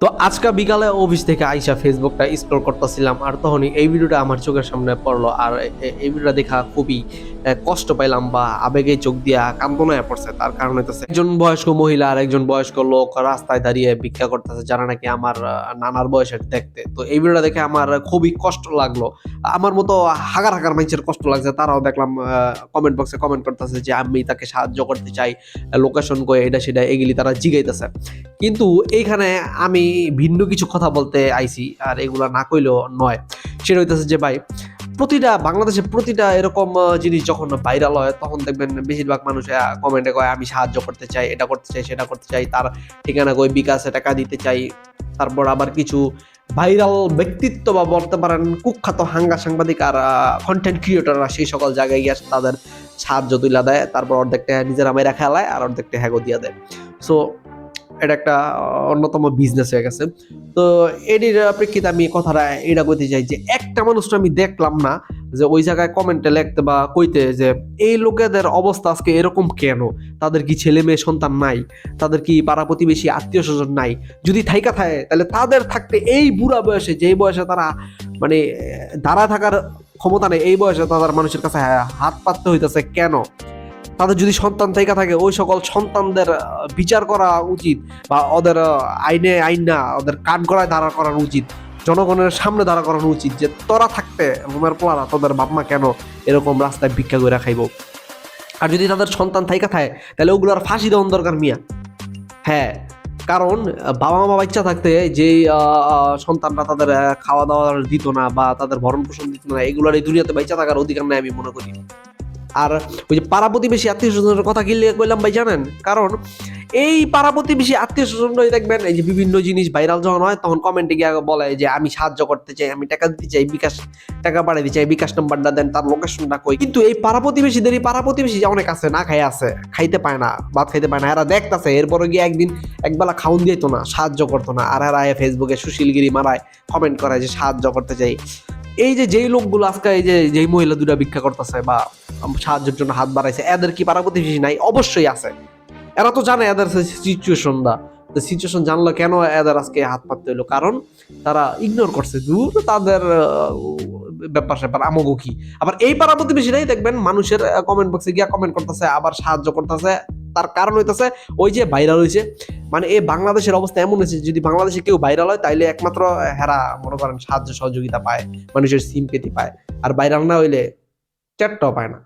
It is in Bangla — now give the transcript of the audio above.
তো আজকে বিকালে অফিস থেকে আইসা ফেসবুকটা স্ক্রল করতেছিলাম, আর তখনই এই ভিডিওটা আমার চোখের সামনে পড়লো। আর এই ভিডিওটা দেখা খুবই কষ্ট পাইলাম বা আবেগে চোখ দিয়া কান্দনায় পড়ছে। তার কারণ হইতেছে একজন বয়স্ক মহিলা আর একজন বয়স্ক লোক রাস্তায় দাঁড়িয়ে ভিক্ষা করতেছে, যারা নাকি আমার নানার বয়সের দেখতে। তো এই ভিডিওটা দেখে আমার খুবই কষ্ট লাগলো। আমার মতো হাজার হাজার মানুষের কষ্ট লাগছে। তারাও দেখলাম কমেন্ট বক্সে কমেন্ট করতেছে যে আমি তাকে সাহায্য করতে চাই, লোকেশন কই এটা সেটা এগুলি তারা জিগাইতেছে। কিন্তু এইখানে আমি ভিন্ন কিছু কথা বলতে আইছি, আর এগুলা না কইলেও নয়। সেটা হইতেছে যে ভাই, বাংলাদেশের প্রতিটা এরকম জিনিস যখন ভাইরাল হয়, তখন দেখবেন বেশিরভাগ মানুষ কমেন্টে কয় আমি সাহায্য করতে চাই, এটা করতে চাই, সেটা করতে চাই, তার ঠিকানা কই বিকাশে টাকা দিতে চাই। তারপর আবার কিছু ভাইরাল ব্যক্তিত্ব বা বলতে পারেন কুখ্যাত সাংবাদিক আর কন্টেন্ট ক্রিয়েটররা সেই সকল জায়গায় গিয়ে তাদের সাহায্য তুলে দেয়। তারপর অর্ধেকটা নিজেরা মেরা খেলায় আর অর্ধেকটা হ্যাগো দিয়ে দেয়। সো এটা একটা অন্যতম বিজনেস হয়ে গেছে। তো এটির প্রেক্ষিতে আমি কথাটা এটা কইতে চাই যে একটা মানুষটা আমি দেখলাম না যে ওই জায়গায় কমেন্টে লিখতে বা কইতে যে এই লোকেদের অবস্থা আজকে এরকম কেন, তাদের কি ছেলে মেয়ে সন্তান নাই, তাদের কি পাড়া প্রতিবেশী আত্মীয় স্বজন নাই, যদি থাইকা থাকে তাহলে তাদের থাকতে এই বুড়া বয়সে, যেই বয়সে তারা মানে দাঁড়া থাকার ক্ষমতা নেই, এই বয়সে তাদের মানুষের কাছে হাত পাততে হইতেছে কেন? তাদের যদি সন্তান থেকে থাকে ওই সকল সন্তানদের বিচার করা উচিত, বা ওদের আইন না, ওদের কাঠ গড়ায় দাঁড়া করানো উচিত, জনগণের সামনে দাঁড়া করানো উচিত যে তোরা থাকতে রুমের পোলারা তোদের বাপমা কেন এরকম রাস্তায় ভিক্ষা করে খাইব। আর যদি তাদের সন্তান থাইকা থাকে তাহলে ওগুলোর ফাঁসি দেওয়ার দরকার মিয়া। হ্যাঁ, কারণ বাবা মা বাচ্চা থাকতে যেই সন্তানরা তাদের খাওয়া দাওয়া দিত না বা তাদের ভরণ পোষণ দিত না, এগুলোর এই দুনিয়াতে বাচ্চা থাকার অধিকার নাই আমি মনে করি। আর ওই যে পাড়া প্রতিবেশী আত্মীয় স্বজনের কথা কি কইলাম ভাই জানেন? কারণ এই পাড়া প্রতিবেশী আত্মীয় স্বজনরাই দেখবেন এই যে বিভিন্ন জিনিস ভাইরাল যখন হয় তখন কমেন্টে গিয়ে বলে যে আমি সাহায্য করতে চাই, আমি টাকা দিতে চাই, বিকাশ টাকা পাঠিয়ে দিতে চাই, বিকাশ নাম্বারটা দেন, তার লোকেশনটা কই। কিন্তু এই পাড়া প্রতিবেশী যে অনেক আছে, না খাই আছে, খাইতে পায় না, ভাত খাইতে পায় না, এরা দেখতেছে, এরপরে গিয়ে একদিন একবেলা খাউন দিত না, সাহায্য করতো না, আর এরা ফেসবুকে সুশীলগিরি মারায় কমেন্ট করে যে সাহায্য করতে চাই। এই যে যেই লোকগুলো আজকে এই যে যেই মহিলা দুটা ভিক্ষা করতেছে বা সাহায্যের জন্য হাত বাড়াইছে, এদের কি পাড়া প্রতিবেশী নাই? অবশ্যই আছে। এরা তো জানে এদের সিচুয়েশন জানলো কেন এদের আজকে হাত পাততে হইলো? কারণ তারা ইগনোর করছে, দূর তাদের ব্যাপার স্যাপার আমগো কি। আবার এই পাড়া প্রতিবেশীরাই দেখবেন মানুষের কমেন্ট বক্সে গিয়া কমেন্ট করতেছে, আবার সাহায্য করতেছে। তার কারণ হইতেছে ওই যে ভাইরাল হয়েছে। মানে এই বাংলাদেশের অবস্থা এমন হয়েছে, যদি বাংলাদেশে কেউ ভাইরাল হয় তাইলে একমাত্র হেরা মনে করেন সাহায্য সহযোগিতা পায়, মানুষের সিম্পেথি পায়। আর ভাইরাল না হইলে চ্যাটটাও পায় না।